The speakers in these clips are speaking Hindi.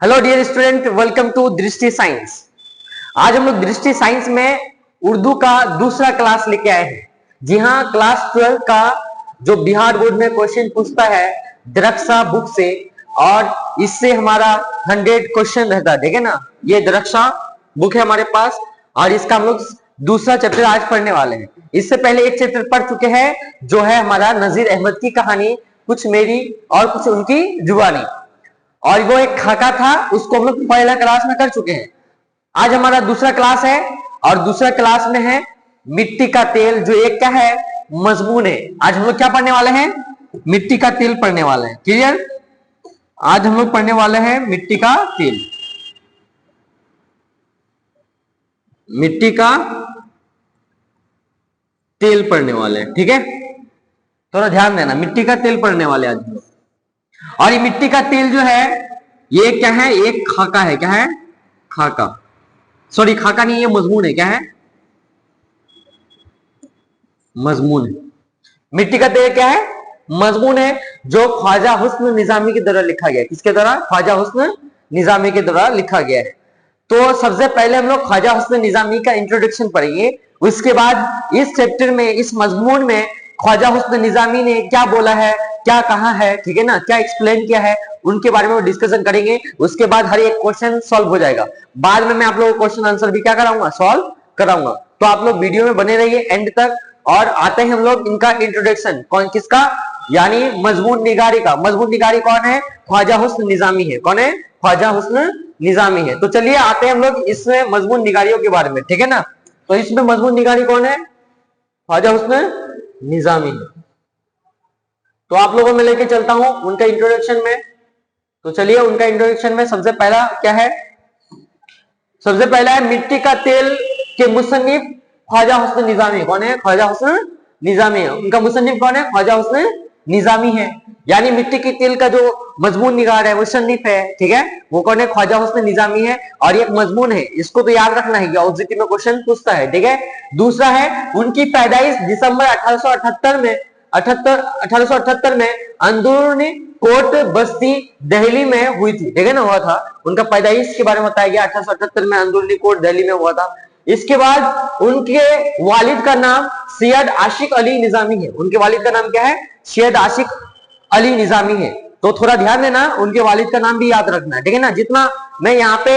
Hello dear student, welcome to Drishti science. आज हम लोग दृष्टि साइंस में उर्दू का दूसरा क्लास लेके आए हैं। जी हाँ, क्लास 12 का जो बिहार बोर्ड में क्वेश्चन पूछता है दरक्षा बुक से, और इससे हमारा 100 क्वेश्चन रहता है। ठीक है ना, ये दरक्षा बुक है हमारे पास और इसका हम लोग दूसरा चैप्टर आज पढ़ने वाले हैं। इससे पहले एक चैप्टर पढ़ चुके हैं जो है हमारा नजीर अहमद की कहानी, कुछ मेरी और कुछ उनकी जुबानी, और वो एक खाका था, उसको हम लोग पहला क्लास में कर चुके हैं। आज हमारा दूसरा क्लास है और दूसरा क्लास में है मिट्टी का तेल, जो एक क्या है मजमून है। आज हम लोग क्या पढ़ने वाले हैं? मिट्टी का तेल पढ़ने वाले हैं। क्लियर? आज हम लोग पढ़ने वाले हैं मिट्टी का तेल। मिट्टी का तेल पढ़ने वाले हैं, ठीक है? थोड़ा ध्यान देना, मिट्टी का तेल पढ़ने वाले आज हम लोग। और ये मिट्टी का तेल जो है ये क्या है? एक खाका है। क्या है? खाका। सॉरी, खाका नहीं, ये मजमून है। क्या है? मजमून है। मिट्टी का तेल क्या है? मजमून है, जो ख्वाजा हुस्न निजामी के द्वारा लिखा गया है। किसके द्वारा? ख्वाजा हुस्न निजामी के द्वारा लिखा गया है। तो सबसे पहले हम लोग ख्वाजा हुस्न निजामी का इंट्रोडक्शन पढ़ेंगे। उसके बाद इस चैप्टर में, इस मजमून में ख्वाजा हुस्न निजामी ने क्या बोला है, क्या कहा है, ठीक है ना, क्या एक्सप्लेन किया है, उनके बारे में डिस्कशन करेंगे। उसके बाद हर एक क्वेश्चन सॉल्व हो जाएगा। बाद में मैं आप लोगों को क्वेश्चन आंसर भी क्या कराऊंगा? सॉल्व कराऊंगा। तो आप लोग वीडियो में बने रहिए एंड तक। और आते हैं हम लोग इनका इंट्रोडक्शन। कौन किसका? यानी मजमून निगारी का। मजमून निगारी कौन है? ख्वाजा हुस्न निजामी है। कौन है? ख्वाजा हुस्न निजामी है। तो चलिए आते हैं हम लोग इसमें मजमून निगारियों के बारे में, ठीक है ना। तो इसमें मजमून निगारी कौन है? ख्वाजा हुस्न निजामी है। तो आप लोगों में लेके चलता हूं उनका इंट्रोडक्शन में। तो चलिए उनका इंट्रोडक्शन में सबसे पहला क्या है? सबसे पहला है मिट्टी का तेल के मुसन्निफ ख्वाजा हुस्न निजामी। कौन है? ख्वाजा हुस्न निजामी है। उनका मुसन्निफ कौन है? ख्वाजा हुस्न निजामी है। यानी मिट्टी के तेल का जो मजमून निगार है, मुसन्निफ है, ठीक है, वो कौन है? ख्वाजा हुस्न निजामी है। और एक मजमून है, इसको तो याद रखना है, ऑब्जेक्टिव में क्वेश्चन पूछता है, ठीक है। दूसरा है उनकी पैदाइश दिसंबर 1878 में 1878 में अंदरूनी कोट बस्ती दिल्ली में हुई थी, ठीक है ना, हुआ था। उनका पैदाइश के बारे में बताया गया, 1878 में अंदरूनी कोट दिल्ली में हुआ था। इसके बाद उनके वालिद का नाम सैयद आशिक अली निजामी है। उनके वालिद का नाम क्या है? सैयद आशिक अली निजामी है। तो थोड़ा ध्यान देना, उनके वालिद का नाम भी याद रखना है, ठीक है ना। जितना मैं यहाँ पे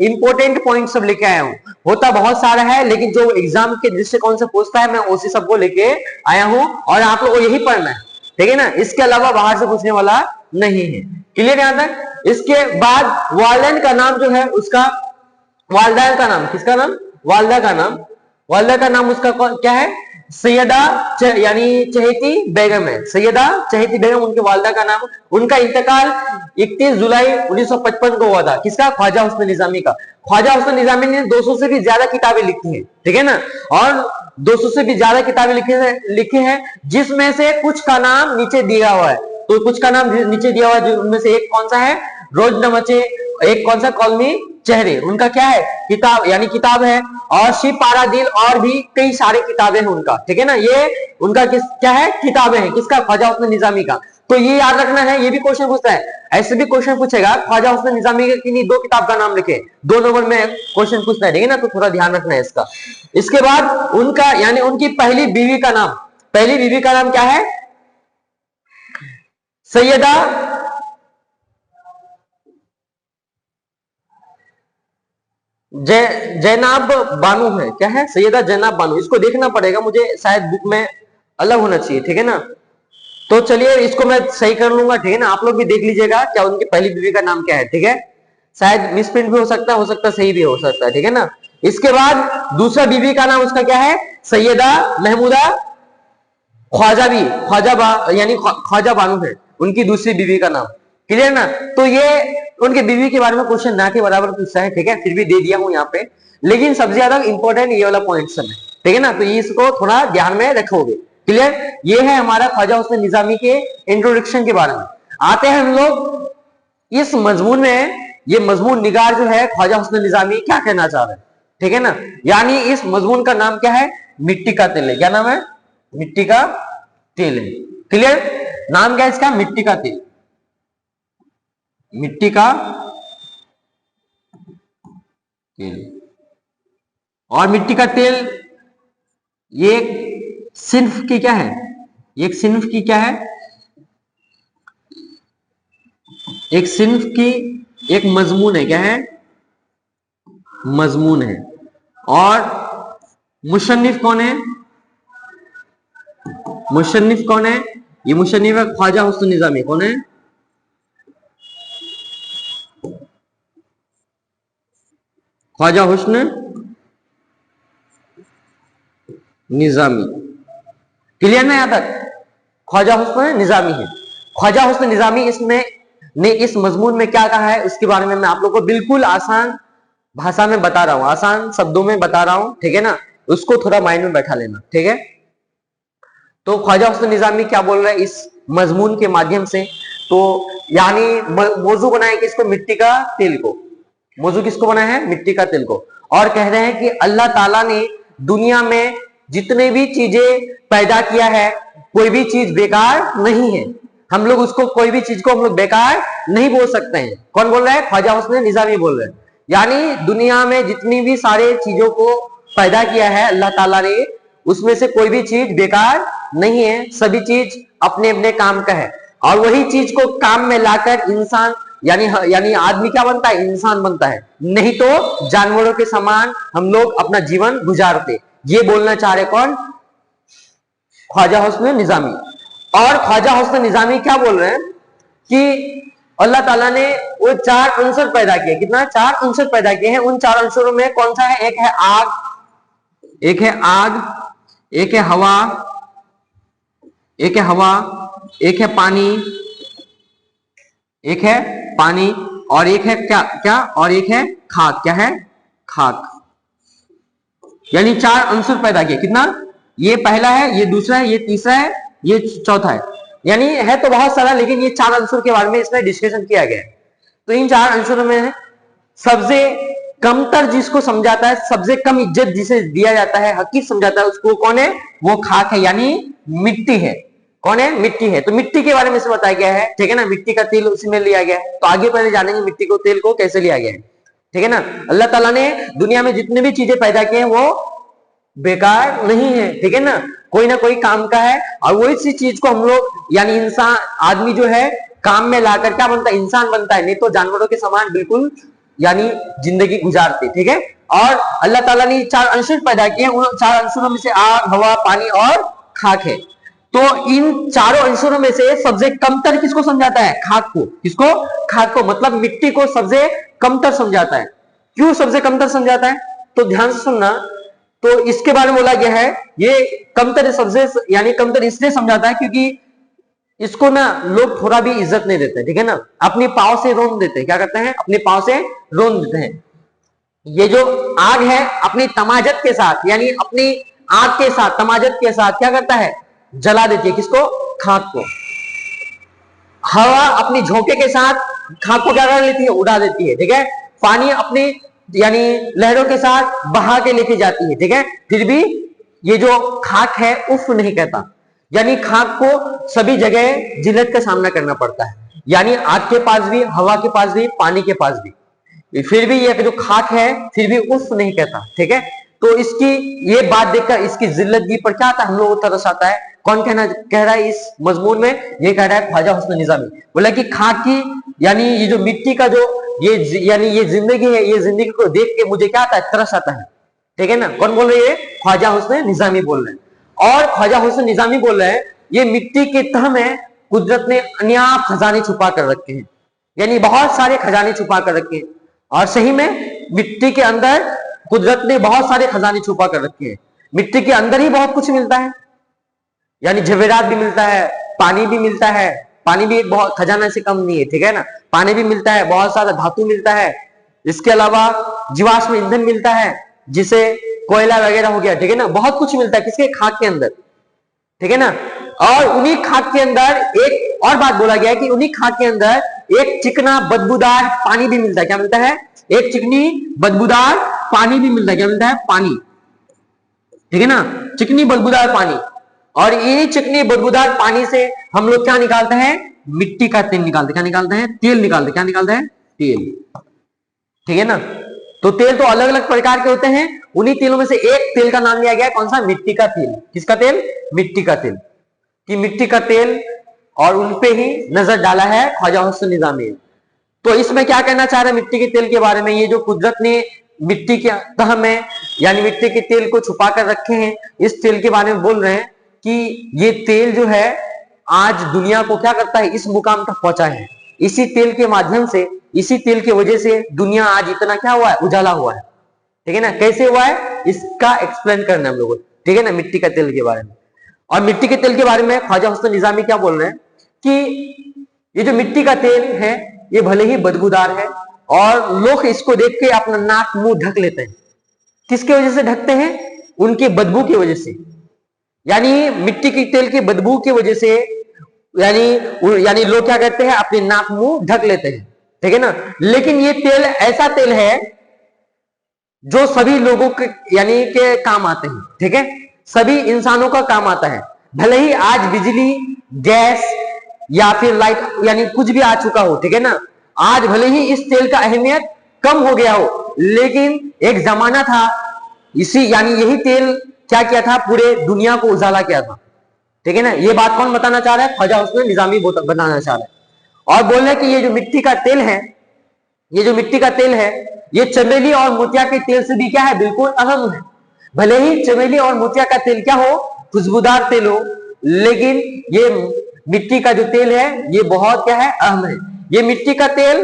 इंपोर्टेंट पॉइंट सब लेके आया हूँ, होता बहुत सारा है, लेकिन जो एग्जाम के दृष्टिकोण से पूछता है मैं उसी सबको लेके आया हूँ, और आप लोगों को यही पढ़ना है, ठीक है ना। इसके अलावा बाहर से पूछने वाला नहीं है। क्लियर यहां तक? इसके बाद वालिदैन का नाम जो है उसका, वालदा का नाम, किसका नाम? वालदा का नाम। वालदा का नाम उसका क्या है? सैयदा यानी चहेती बेगम है। सैयदा चहेती बेगम उनके वालदा का नाम। उनका इंतकाल 31 जुलाई 1955 को हुआ था। किसका? ख्वाजा हुस्न निजामी का। ख्वाजा हुस्न निजामी ने 200 से भी ज्यादा किताबें लिखी हैं, ठीक है ना, और 200 से भी ज्यादा किताबें लिखी हैं, जिसमें से कुछ का नाम नीचे दिया हुआ है। तो कुछ का नाम नीचे दिया हुआ है, उनमें से एक कौन सा है? रोज न मचे। एक कौन सा? कौमी चेहरे। उनका क्या है? किताब, यानी किताब है। और शिव पारा दिल, और भी कई सारे किताबें हैं उनका, ठीक है ना। ये उनका क्या है? किताबें हैं। किसका? ख्वाजा हुस्न निजामी का। तो ये याद रखना है, ये भी क्वेश्चन पूछता है। ऐसे भी क्वेश्चन पूछेगा ख्वाजा हुस्न निजामी के किन्हीं दो किताब का नाम लिखे, 2 नंबर में क्वेश्चन पूछता है, ठीक है ना। तो थोड़ा ध्यान रखना है इसका। इसके बाद उनका यानी उनकी पहली बीवी का नाम, पहली बीवी का नाम क्या है? सैयदा जैनाब बानू है। क्या है? सैयदा जैनाब बानू। इसको देखना पड़ेगा मुझे, शायद बुक में अलग होना चाहिए, ठीक है ना। तो चलिए इसको मैं सही कर लूंगा, ठीक है ना। आप लोग भी देख लीजिएगा क्या उनकी पहली बीवी का नाम क्या है, ठीक है। शायद मिसप्रिंट भी हो सकता सही भी हो सकता है, ठीक है ना। इसके बाद दूसरा बीवी का नाम उसका क्या है? सैयदा महमूदा यानी ख्वाजा बानू है उनकी दूसरी बीवी का नाम। क्लियर ना? तो ये उनके बीवी के बारे में क्वेश्चन ना के बराबर पूछता है, ठीक है, फिर भी दे दिया हूं यहाँ पे। लेकिन सबसे ज्यादा इंपॉर्टेंट ये वाला पॉइंट सब है, ठीक है ना। तो इसको थोड़ा ध्यान में रखोगे। क्लियर? ये है हमारा ख्वाजा हुस्न निजामी के इंट्रोडक्शन के बारे में। आते हैं हम लोग इस मजमून में। ये मजमून निगार जो है ख्वाजा हुस्न निजामी क्या कहना चाह रहे हैं, ठीक है ना। यानी इस मजमून का नाम क्या है? मिट्टी का तेल है। क्या नाम है? मिट्टी का तेल है। क्लियर? नाम क्या है इसका? मिट्टी का तेल। मिट्टी का तेल। और मिट्टी का तेल ये सिन्फ की क्या है, एक सिन्फ की क्या है, एक सिन्फ की एक मजमून है, क्या है, मजमून है। और मुसन्निफ कौन है, मुसन्निफ कौन है, ये मुसन्निफ है ख्वाजा हुस्न निजामी। कौन है, ख्वाजा हुस्न निजामी। क्लियर ना, यहां तक ख्वाजा हुस्न निजामी है। ख्वाजा हुस्न निजामी इसमें ने इस मजमून में क्या कहा है उसके बारे में मैं आप लोगों को बिल्कुल आसान भाषा में बता रहा हूं, आसान शब्दों में बता रहा हूं, ठीक है ना, उसको थोड़ा माइंड में बैठा लेना, ठीक है। तो ख्वाजा हुस्न निजामी क्या बोल रहे हैं इस मजमून के माध्यम से, तो यानी मौजू बनाया कि इसको मिट्टी का तेल को, मौजू किसको बनाया है, मिट्टी का तेल को। और कह रहे हैं कि अल्लाह ताला ने दुनिया में जितने भी चीजें पैदा किया है कोई भी चीज बेकार नहीं है। हम लोग उसको कोई भी चीज को हम लोग बेकार नहीं बोल सकते हैं। कौन बोल रहा है, ख्वाजा हुस्न निजामी बोल रहे हैं। यानी दुनिया में जितनी भी सारे चीजों को पैदा किया है अल्लाह ताला ने, उसमें से कोई भी चीज बेकार नहीं है, सभी चीज अपने अपने काम का है। और वही चीज को काम में लाकर इंसान यानी आदमी क्या बनता है, इंसान बनता है, नहीं तो जानवरों के समान हम लोग अपना जीवन गुजारते। ये बोलना चाह रहे कौन, ख्वाजा हुस्न निजामी। और ख्वाजा हुस्न निजामी क्या बोल रहे हैं कि अल्लाह ताला ने वो 4 अंसर पैदा किए, कितना, 4 अंसर पैदा किए हैं। उन 4 अंसरों में कौन सा है, एक है आग, एक है आग, एक है हवा, एक है हवा, एक है पानी, एक है पानी, और एक है क्या क्या, और एक है खाक। क्या है, खाक। यानी 4 अंसर पैदा किए, कितना, ये पहला है, ये दूसरा है, ये तीसरा है, ये चौथा है। यानी है तो बहुत सारा, लेकिन ये 4 अंसर के बारे में इसमें डिस्कशन किया गया है। तो इन 4 अंसरों में सबसे कमतर जिसको समझाता है, सबसे कम इज्जत जिसे दिया जाता है, हकीक समझाता है, उसको कौन है, वो खाक है, यानी मिट्टी है। कौन है, मिट्टी है। तो मिट्टी के बारे में से बताया गया है, ठीक है ना, मिट्टी का तेल उसी में लिया गया है। तो आगे पहले जानेंगे मिट्टी को तेल को कैसे लिया गया है, ठीक है ना। अल्लाह ताला ने दुनिया में जितने भी चीजें पैदा किए हैं वो बेकार नहीं है, ठीक है ना कोई काम का है। और वही सी चीज को हम लोग यानी इंसान, आदमी जो है काम में लाकर क्या बनता है, इंसान बनता है, नहीं तो जानवरों के समान बिल्कुल यानी जिंदगी गुजारते, ठीक है। और अल्लाह ताला ने 4 अंशुर पैदा किए, उन 4 अंशुरों में से आग, हवा, पानी और खाक है। तो इन चारों अंशुरों में से सबसे कमतर किसको समझाता है, खाक को। किसको, खाक को, मतलब मिट्टी को सबसे कमतर समझाता है। क्यों सबसे कमतर समझाता है, तो ध्यान से सुनना। तो इसके बारे में बोला गया है ये कमतर सबसे यानी कमतर इसलिए समझाता है क्योंकि इसको ना लोग थोड़ा भी इज्जत नहीं देते, ठीक है ना, अपने पांव से रोन देते हैं। क्या करते हैं, अपने पांव से रोन देते हैं। ये जो आग है अपनी तमाजत के साथ यानी अपनी आग के साथ, तमाजत के साथ क्या करता है, जला देती है, किसको, खाक को। हवा अपनी झोंके के साथ खाक को क्या कर लेती है, उड़ा देती है, ठीक है। पानी अपनी यानी लहरों के साथ बहा के लेके जाती है, ठीक है। फिर भी ये जो खाक है उफ नहीं कहता, यानी खाक को सभी जगह जिल्लत का सामना करना पड़ता है। यानी आग के पास भी, हवा के पास भी, पानी के पास भी, फिर भी ये जो खाक है फिर भी उफ नहीं कहता, ठीक है। तो इसकी ये बात देखकर इसकी जिल्लतगी पर क्या आता है, हम लोगों को तरस आता है। कौन कह रहा है इस मजमून में, ये कह रहा है ख्वाजा हुस्न निजामी। बोला कि खाक की यानी ये जो मिट्टी का जो यानी ये जिंदगी है, ये जिंदगी को देख के मुझे क्या आता है, तरस आता है, ठीक है ना। कौन बोल रहे हैं, ख्वाजा हुस्न निजामी बोल रहे हैं। और ख्वाजा हुस्न निजामी बोल रहे हैं ये मिट्टी के तह में कुदरत ने अनयाप खजाने छुपा कर रखे हैं, यानी बहुत सारे खजाने छुपा कर रखे हैं। और सही में मिट्टी के अंदर कुदरत ने बहुत सारे खजाने छुपा कर रखे हैं। मिट्टी के अंदर ही बहुत कुछ मिलता है, यानी जवेरात भी मिलता है, पानी भी मिलता है, पानी भी एक बहुत खजाना से कम नहीं है, ठीक है ना। पानी भी मिलता है, बहुत सारा धातु मिलता है, इसके अलावा जीवाश्म ईंधन मिलता है जिसे कोयला वगैरह हो गया, ठीक है ना। बहुत कुछ मिलता है किसके, खाक के अंदर, ठीक है ना। और उन्हीं खाक के अंदर एक और बात बोला गया है कि उन्हीं खाक के अंदर एक चिकना बदबूदार पानी भी मिलता है। क्या मिलता है, एक चिकनी बदबूदार पानी भी मिलता है। क्या मिलता है, पानी, ठीक है ना, चिकनी बदबूदार पानी। और इन्हीं चिकनी बदबूदार पानी से हम लोग क्या निकालते हैं, मिट्टी का तेल निकालते। क्या निकालते हैं, तेल निकालते। क्या निकालते हैं, तेल, ठीक है ना। तो तेल तो अलग अलग प्रकार के होते हैं, उन्हीं तेलों में से एक तेल का नाम लिया गया है, कौन सा? मिट्टी का तेल। किसका तेल? मिट्टी का तेल। कि मिट्टी का तेल, और उनपे ही नजर डाला है ख्वाजा हुस्न निजामी। तो इसमें क्या कहना चाह रहे हैं मिट्टी के तेल के बारे में? ये जो कुदरत ने मिट्टी के तह में यानी मिट्टी के तेल को छुपा कर रखे हैं, इस तेल के बारे में बोल रहे हैं कि ये तेल जो है आज दुनिया को क्या करता है? इस मुकाम तक पहुंचा है। इसी तेल के माध्यम से, इसी तेल की वजह से दुनिया आज इतना क्या हुआ है? उजाला हुआ है। ठीक है ना? कैसे हुआ है इसका एक्सप्लेन करना है हम लोगों को। ठीक है ना? मिट्टी का तेल के बारे में। और मिट्टी के तेल के बारे में ख्वाजा हुस्न निजामी क्या बोल रहे हैं कि ये जो मिट्टी का तेल है ये भले ही बदबूदार है और लोग इसको देख के अपना नाक मुंह ढक लेते हैं। किसकी वजह से ढकते हैं? उनकी बदबू की वजह से। यानी मिट्टी के तेल की बदबू की वजह से यानी लोग क्या करते हैं? अपने नाक मुंह ढक लेते हैं। ठीक है ना? लेकिन ये तेल ऐसा तेल है जो सभी लोगों के यानी के काम आते हैं। ठीक है? सभी इंसानों का काम आता है। भले ही आज बिजली, गैस या फिर लाइट यानी कुछ भी आ चुका हो, ठीक है ना, आज भले ही इस तेल का अहमियत कम हो गया हो, लेकिन एक जमाना था यानी यही तेल क्या किया था? पूरे दुनिया को उजाला किया था। ठीक है ना? ये बात कौन बताना चाह रहा है? ख्वाजा हुस्न निजामी बताना चाह रहा है। और बोल रहे हैं कि ये जो मिट्टी का तेल है, ये जो मिट्टी का तेल है, ये चमेली और मोतिया के तेल से भी क्या है? बिल्कुल अहम है। भले ही चमेली और मोतिया का तेल क्या हो? खुशबूदार तेल हो, लेकिन ये मिट्टी का जो तेल है ये बहुत क्या है? अहम है। ये मिट्टी का तेल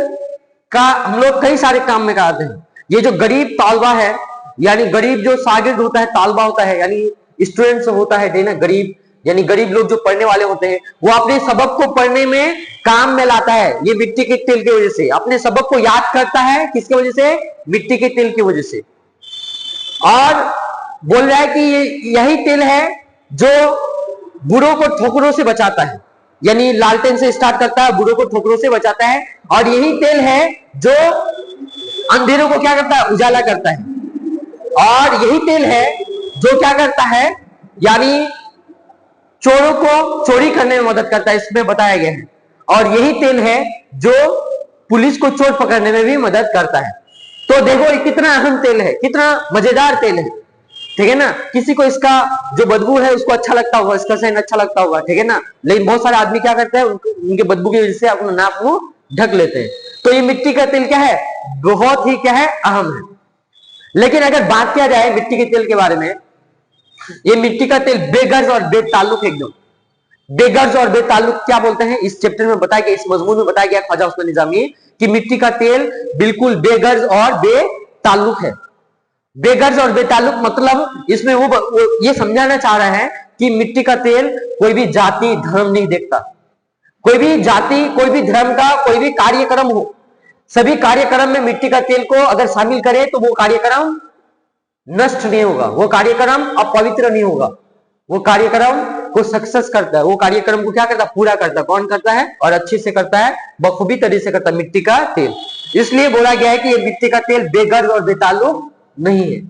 का हम लोग कई सारे काम में करते हैं। ये जो गरीब तालबा है, यानी गरीब जो शागिर्द होता है, तालबा होता है यानी स्टूडेंट्स होता है ना, गरीब यानी गरीब लोग जो पढ़ने वाले होते हैं, वो अपने सबक को पढ़ने में काम में लाता है। ये मिट्टी के तेल की वजह से अपने सबक को याद करता है। किसकी वजह से? मिट्टी के तेल की वजह से। और बोल रहा है कि यही तेल है जो बुढ़ों को ठोकरों से बचाता है। यानी लालटेन से स्टार्ट करता है, बुढ़ों को ठोकरों से बचाता है। और यही तेल है जो अंधेरों को क्या करता है? उजाला करता है। और यही तेल है जो क्या करता है? यानी चोरों को चोरी करने में मदद करता है, इसमें बताया गया है। और यही तेल है जो पुलिस को चोर पकड़ने में भी मदद करता है। तो देखो ये कितना अहम तेल है, कितना मजेदार तेल है। ठीक है ना? किसी को इसका जो बदबू है उसको अच्छा लगता होगा, इसका सेंट अच्छा लगता होगा। ठीक है ना? लेकिन बहुत सारे आदमी क्या करते हैं? उनके बदबू की वजह से अपना नाक मुंह ढक लेते हैं। तो ये मिट्टी का तेल क्या है? बहुत ही क्या है? अहम है। लेकिन अगर बात किया जाए मिट्टी के तेल के बारे में, ये मिट्टी का तेल बेगर्ज और बेताल्लुक एकदम। बेगर्ज और बेताल्लुक क्या बोलते हैं? इस चैप्टर में बताया गया, इस मजमून में बताया गया ख्वाजा हुस्न निजामी कि मिट्टी का तेल बिल्कुल बेगर्ज और बेताल्लुक है। बेगर्ज और बेताल्लुक मतलब इसमें वो ये समझाना चाह रहा है कि मिट्टी का तेल कोई भी जाति धर्म नहीं देखता। कोई भी जाति, कोई भी धर्म का कोई भी कार्यक्रम हो, सभी कार्यक्रम में मिट्टी का तेल को अगर शामिल करे तो वो कार्यक्रम नष्ट नहीं होगा, वो कार्यक्रम अपवित्र नहीं होगा, वो कार्यक्रम को सक्सेस करता है। वो कार्यक्रम को क्या करता है? पूरा करता है। कौन करता है? और अच्छे से करता है, बखूबी तरीके से करता है, मिट्टी का तेल। इसलिए बोला गया है कि ये मिट्टी का तेल बेगर्ज और बेताल्लुक नहीं है।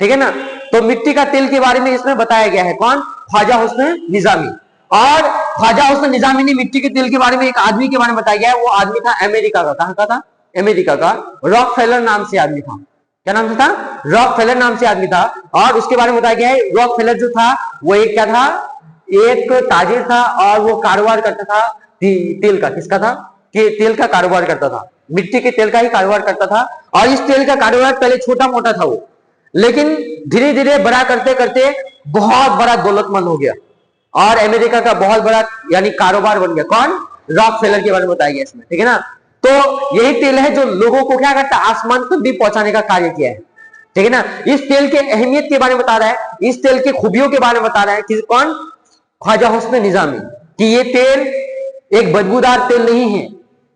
ठीक है ना? तो मिट्टी का तेल के बारे में इसमें बताया गया है। कौन? ख्वाजा हुस्न निजामी। और ख्वाजा हुस्न निजामी ने मिट्टी के तेल के बारे में एक आदमी के बारे में बताया गया है। वो आदमी था अमेरिका का। कहां का था? अमेरिका का। रॉकफेलर नाम से आदमी था। क्या नाम से था? रॉकफेलर नाम से आदमी था। और उसके बारे में बताया गया है रॉकफेलर जो था वो एक क्या था? एक ताजिर था और वो कारोबार करता था तेल का। किसका था? कि तेल का कारोबार करता था, मिट्टी के तेल का ही कारोबार करता था। और इस तेल का कारोबार पहले छोटा मोटा था वो, लेकिन धीरे धीरे बड़ा करते करते बहुत बड़ा दौलतमंद हो गया और अमेरिका का बहुत बड़ा यानी कारोबार बन गया। कौन? रॉकफेलर के बारे में बताया गया इसमें। ठीक है ना? तो यही तेल है जो लोगों को क्या करता है? आसमान तक भी पहुंचाने का कार्य किया है। ठीक है ना? इस तेल के अहमियत के बारे में बता रहा है, इस तेल के खूबियों के बारे में बता रहा है कि कौन? ख्वाजा हुस्न निजामी, कि ये तेल एक बदबूदार तेल नहीं है,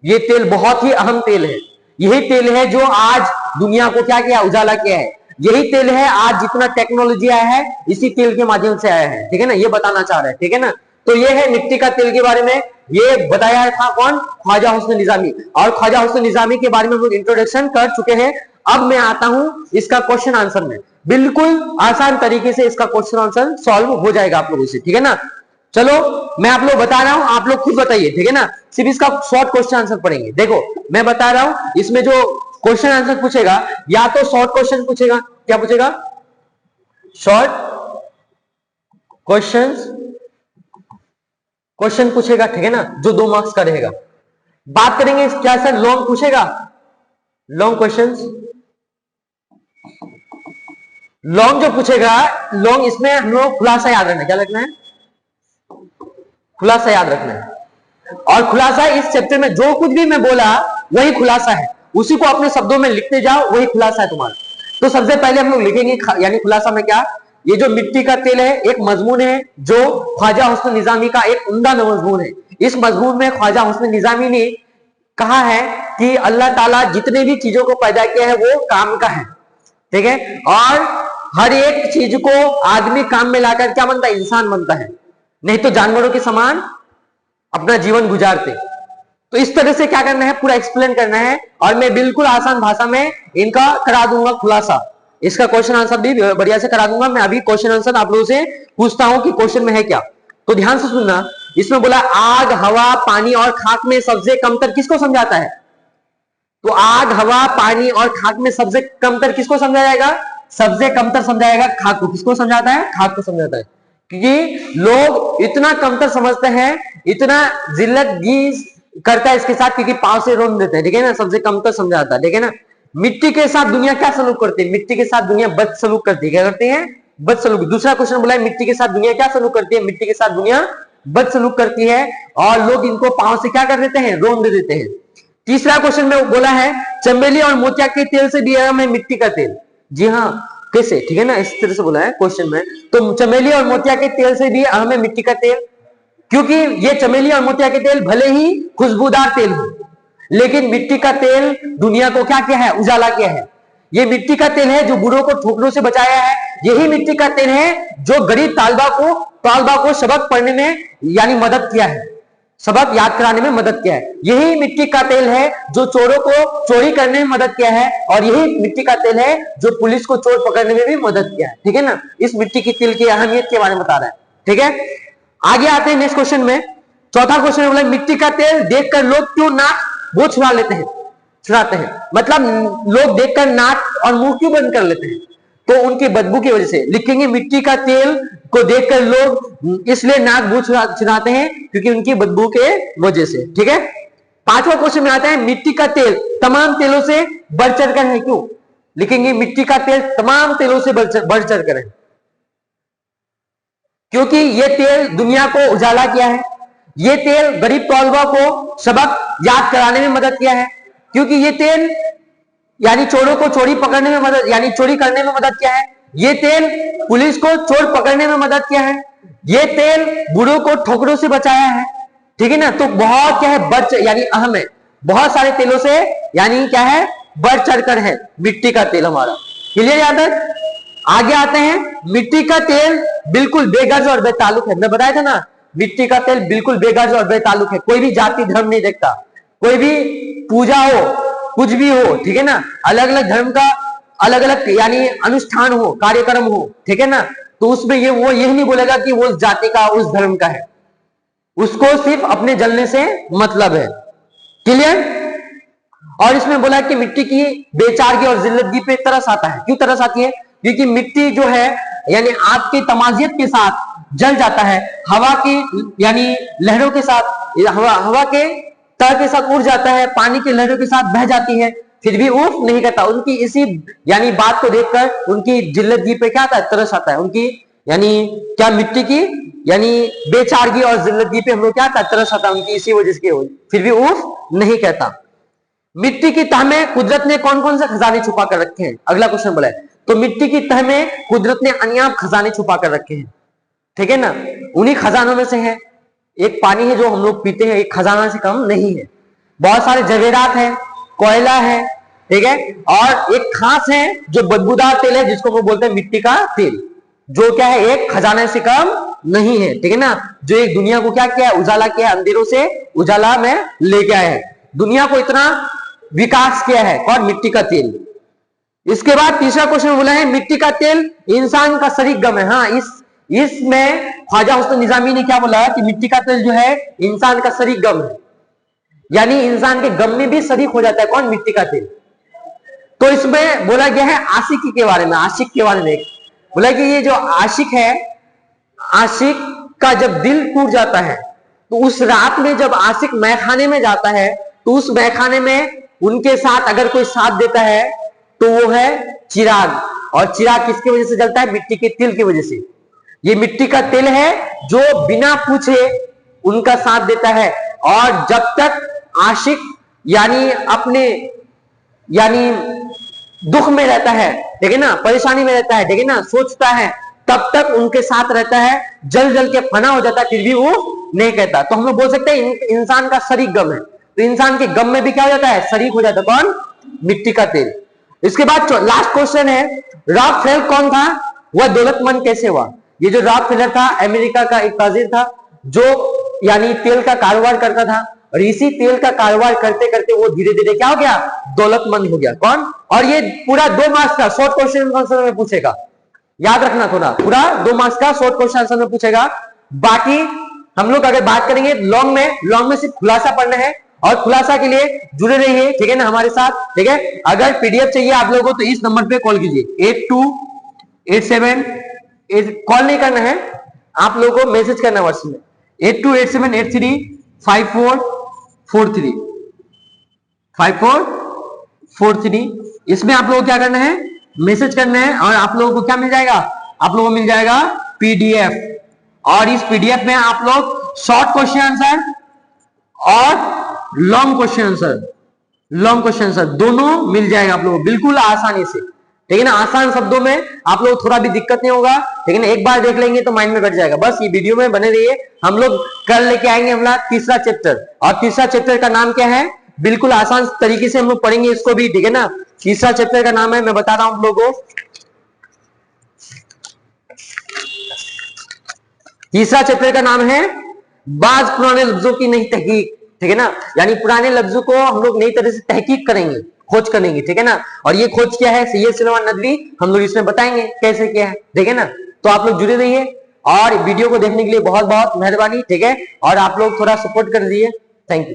ये तेल बहुत ही अहम तेल है। यही तेल है जो आज दुनिया को क्या किया? उजाला किया है। यही तेल है आज जितना टेक्नोलॉजी आया है इसी तेल के माध्यम से आया है। ठीक है ना? ये बताना चाह रहा है। ठीक है ना? तो ये है मिट्टी का तेल के बारे में, ये बताया था कौन? ख्वाजा हुस्न निजामी। और ख्वाजा हुस्न निजामी के बारे में हम लोग इंट्रोडक्शन कर चुके हैं। अब मैं आता हूं इसका क्वेश्चन आंसर में। बिल्कुल आसान तरीके से इसका क्वेश्चन आंसर सॉल्व हो जाएगा आप लोगों से। ठीक है ना? चलो मैं आप लोग बता रहा हूं, आप लोग खुद बताइए। ठीक है ना? सिर्फ इसका शॉर्ट क्वेश्चन आंसर पढ़ेंगे। देखो मैं बता रहा हूं, इसमें जो क्वेश्चन आंसर पूछेगा, या तो शॉर्ट क्वेश्चन पूछेगा, क्या पूछेगा, शॉर्ट क्वेश्चन पूछेगा, ठीक है ना, जो 2 मार्क्स का रहेगा। बात करेंगे क्या सर लॉन्ग पूछेगा, लॉन्ग क्वेश्चंस, लॉन्ग जो पूछेगा, लॉन्ग इसमें हम लोग खुलासा याद रखना है, क्या रखना है, खुलासा याद रखना है। और खुलासा इस चैप्टर में जो कुछ भी मैं बोला वही खुलासा है, उसी को अपने शब्दों में लिखते जाओ, वही खुलासा है तुम्हारा। तो सबसे पहले हम लोग लिखेंगे, यानी खुलासा में क्या, ये जो मिट्टी का तेल है एक मजमून है जो ख्वाजा हुस्न निजामी का एक उम्दा मजमून है। इस मजमून में ख्वाजा हुस्न निजामी ने कहा है कि अल्लाह ताला जितने भी चीजों को पैदा किया है वो काम का है, ठीक है, और हर एक चीज को आदमी काम में लाकर क्या बनता है, इंसान बनता है, नहीं तो जानवरों के समान अपना जीवन गुजारते। तो इस तरह से क्या करना है, पूरा एक्सप्लेन करना है, और मैं बिल्कुल आसान भाषा में इनका करा दूंगा खुलासा। इसका क्वेश्चन आंसर भी बढ़िया से करा दूंगा। मैं अभी क्वेश्चन आंसर आप लोगों से पूछता हूं कि क्वेश्चन में है क्या, तो ध्यान से सुनना। इसमें बोला आग, हवा, पानी और खाक में सबसे कमतर किसको समझाता है, तो आग, हवा, पानी और खाक में सबसे कमतर किसको समझा जाएगा, सबसे कमतर समझाएगा खाक को। किसको समझाता है, खाक को समझाता है, क्योंकि लोग इतना कमतर समझते हैं, इतना जिल्लतगी करता है इसके साथ, क्योंकि पांव से रोन देते हैं, ठीक है ना, सबसे कमतर समझाता है, ठीक है ना। मिट्टी के साथ दुनिया क्या सलूक करती है, मिट्टी के साथ दुनिया बदसलूक करती है, क्या करती है, बदसलूक। दूसरा क्वेश्चन बोला है मिट्टी के साथ दुनिया क्या सलूक करती है, मिट्टी के साथ दुनिया बदसलूक करती है, और लोग इनको पांव से क्या कर देते हैं, रोन दे देते हैं। तीसरा क्वेश्चन में बोला है चमेली और मोतिया के तेल से भी अहम है मिट्टी का तेल। जी हाँ, कैसे, ठीक है ना, इस तरह से बोला है क्वेश्चन में। तो चमेली और मोतिया के तेल से भी अहम है मिट्टी का तेल, क्योंकि ये चमेली और मोतिया के तेल भले ही खुशबूदार तेल हो, लेकिन मिट्टी का तेल दुनिया को क्या किया है, उजाला किया है। ये मिट्टी का तेल है जो बूढ़ों को ठोकरों से बचाया है। यही मिट्टी का तेल है जो गरीब तालबा को सबक पढ़ने में यानी मदद किया है, सबक याद कराने में मदद किया है। यही मिट्टी का तेल है जो चोरों को चोरी करने में मदद किया है, और यही मिट्टी का तेल है जो पुलिस को चोर पकड़ने में भी मदद किया है, ठीक है ना। इस मिट्टी की तेल की अहमियत के बारे में बता रहा है, ठीक है। आगे आते हैं नेक्स्ट क्वेश्चन में। चौथा क्वेश्चन में बोला मिट्टी का तेल देखकर लोग क्यों नाक वो छुड़ाते हैं, मतलब लोग देखकर नाक और मुंह क्यों बंद कर लेते हैं, तो उनकी बदबू की वजह से। लिखेंगे मिट्टी का तेल को देखकर लोग इसलिए नाक मुंह छुड़ाते हैं क्योंकि उनकी बदबू के वजह से, ठीक है। पांचवा क्वेश्चन में आता है मिट्टी का तेल तमाम तेलों से बढ़ चढ़कर है, क्यों। लिखेंगे मिट्टी का तेल तमाम तेलों से बढ़ चढ़कर है, क्योंकि ये तेल दुनिया को उजाला किया है। ये तेल गरीब तौलबा को सबक याद कराने में मदद किया है, क्योंकि ये तेल यानी चोरों को चोरी पकड़ने में मदद यानी चोरी करने में मदद किया है। ये तेल पुलिस को चोर पकड़ने में मदद किया है। ये तेल बूढ़ों को ठोकरों से बचाया है, ठीक है ना। तो बहुत क्या है, यानी अहम है, बहुत सारे तेलों से यानी क्या है, बढ़ चढ़कर है मिट्टी का तेल हमारा। क्लियर याद है। आगे आते हैं, मिट्टी का तेल बिल्कुल बेगर्ज और बेताल्लुक है। मैं बताया था ना, मिट्टी का तेल बिल्कुल बेगर्ज और बेताल्लुक है, कोई भी जाति धर्म नहीं देखता, कोई भी पूजा हो कुछ भी हो, ठीक है ना, अलग अलग धर्म का अलग अलग यानी अनुष्ठान हो, कार्यक्रम हो, ठीक है ना, तो उसमें ये वो यही नहीं बोलेगा कि वो उस जाति का उस धर्म का है, उसको सिर्फ अपने जलने से मतलब है। क्लियर। और इसमें बोला कि मिट्टी की बेचारगी और जिल्लतगी पे तरस आता है। क्यों तरस आती है, क्योंकि मिट्टी जो है यानी आग की तमाजियत के साथ जल जाता है, हवा की यानी लहरों के साथ हवा के तर के साथ उड़ जाता है, पानी की लहरों के साथ बह जाती है, फिर भी उफ नहीं करता। उनकी इसी यानी बात को देखकर उनकी जिल्लतगी पे क्या आता है, तरस आता है। उनकी यानी क्या, मिट्टी की यानी बेचारगी और जिल्लतगी पे हम लोग क्या आता है, तरस आता है, उनकी इसी वजह से फिर भी उफ नहीं कहता। मिट्टी की तह में कुदरत ने कौन कौन से खजाने छुपा कर रखे हैं, अगला क्वेश्चन बोला है। तो मिट्टी की तह में कुदरत ने अनयाब खजाने छुपा कर रखे हैं, ठीक है ना। उन्हीं खजानों में से है एक पानी है जो हम लोग पीते हैं, एक खजाना से कम नहीं है। बहुत सारे जवेरात है, कोयला है, ठीक है, और एक खास है जो बदबूदार तेल है जिसको वो बोलते हैं मिट्टी का तेल, जो क्या है एक खजाने से कम नहीं है, ठीक है ना, जो एक दुनिया को क्या किया है, उजाला किया है, अंधेरों से उजाला में लेके आया है, दुनिया को इतना विकास किया है, और मिट्टी का तेल। इसके बाद तीसरा क्वेश्चन बोला है मिट्टी का तेल इंसान का शरीक गम है। हाँ, इसमें ख्वाजा हुस्न निजामी ने क्या बोला कि मिट्टी का तेल जो है इंसान का शरीक गम है, यानी इंसान के गम में भी शरीक हो जाता है कौन, मिट्टी का तेल। तो इसमें बोला गया है आशिकी के बारे में, आशिक के बारे में। बोला कि ये जो आशिक है, आशिक का जब दिल टूट जाता है तो उस रात में जब आशिक मैखाने में जाता है तो उस मैखाने में उनके साथ अगर कोई साथ देता है तो वो है चिराग। और चिराग किसकी वजह से जलता है? मिट्टी के तिल की वजह से। ये मिट्टी का तिल है जो बिना पूछे उनका साथ देता है। और जब तक आशिक यानी अपने दुख में रहता है, ठीक है ना, परेशानी में रहता है, ठीक है ना, सोचता है, तब तक उनके साथ रहता है, जल जल के फना हो जाता है, फिर भी वो नहीं कहता। तो हम लोग बोल सकते हैं इंसान का शरीक गम है। तो इंसान के गम में भी क्या हो जाता है? शरीक हो जाता है। कौन? मिट्टी का तेल। इसके बाद लास्ट क्वेश्चन है, रॉकफेलर कौन था? वह दौलतमंद कैसे हुआ? ये जो रॉकफेलर था अमेरिका का एक ताजिर था जो यानी तेल का कारोबार करता था, और इसी तेल का कारोबार करते करते वो धीरे धीरे क्या हो गया? दौलतमंद हो गया। कौन? और ये पूरा 2 मार्क्स का शॉर्ट क्वेश्चन आंसर में पूछेगा, याद रखना थोड़ा, पूरा 2 मार्क्स का शॉर्ट क्वेश्चन आंसर में पूछेगा। बाकी हम लोग अगर बात करेंगे लॉन्ग में सिर्फ खुलासा पढ़ना है, और खुलासा के लिए जुड़े रहिए, ठीक है ना, हमारे साथ, ठीक है। अगर पीडीएफ चाहिए आप लोगों को तो इस नंबर पे कॉल कीजिए 8287, कॉल नहीं करना है, आप लोगों को मैसेज करना है व्हाट्सएप में 8287835443। इसमें आप लोगों को क्या करना है? मैसेज करना है, और आप लोगों को क्या मिल जाएगा? आप लोगों को मिल जाएगा पीडीएफ। और इस पीडीएफ में आप लोग शॉर्ट क्वेश्चन आंसर और लॉन्ग क्वेश्चन आंसर दोनों मिल जाएगा आप लोगों को बिल्कुल आसानी से, ठीक है ना, आसान शब्दों में। आप लोग थोड़ा भी दिक्कत नहीं होगा, ठीक है ना, एक बार देख लेंगे तो माइंड में बैठ जाएगा। बस ये वीडियो में बने रहिए। हम लोग कल लेके आएंगे हमारा तीसरा चैप्टर, और तीसरा चैप्टर का नाम क्या है? बिल्कुल आसान तरीके से हम लोग पढ़ेंगे इसको भी, ठीक है ना। तीसरा चैप्टर का नाम है, मैं बता रहा हूं आप लोगों को, तीसरा चैप्टर का नाम है बाज पुराने लफ्जों की नई तहकीक, ठीक है ना, यानी पुराने लफ्जों को हम लोग नई तरह से तहकीक करेंगे, खोज करेंगे, ठीक है ना। और ये खोज क्या है? सैयद सुलेमान नदवी, हम लोग इसमें बताएंगे कैसे क्या है, ठीक है ना। तो आप लोग जुड़े रहिए, और वीडियो को देखने के लिए बहुत बहुत मेहरबानी, ठीक है। और आप लोग थोड़ा सपोर्ट कर दीजिए। Thank you.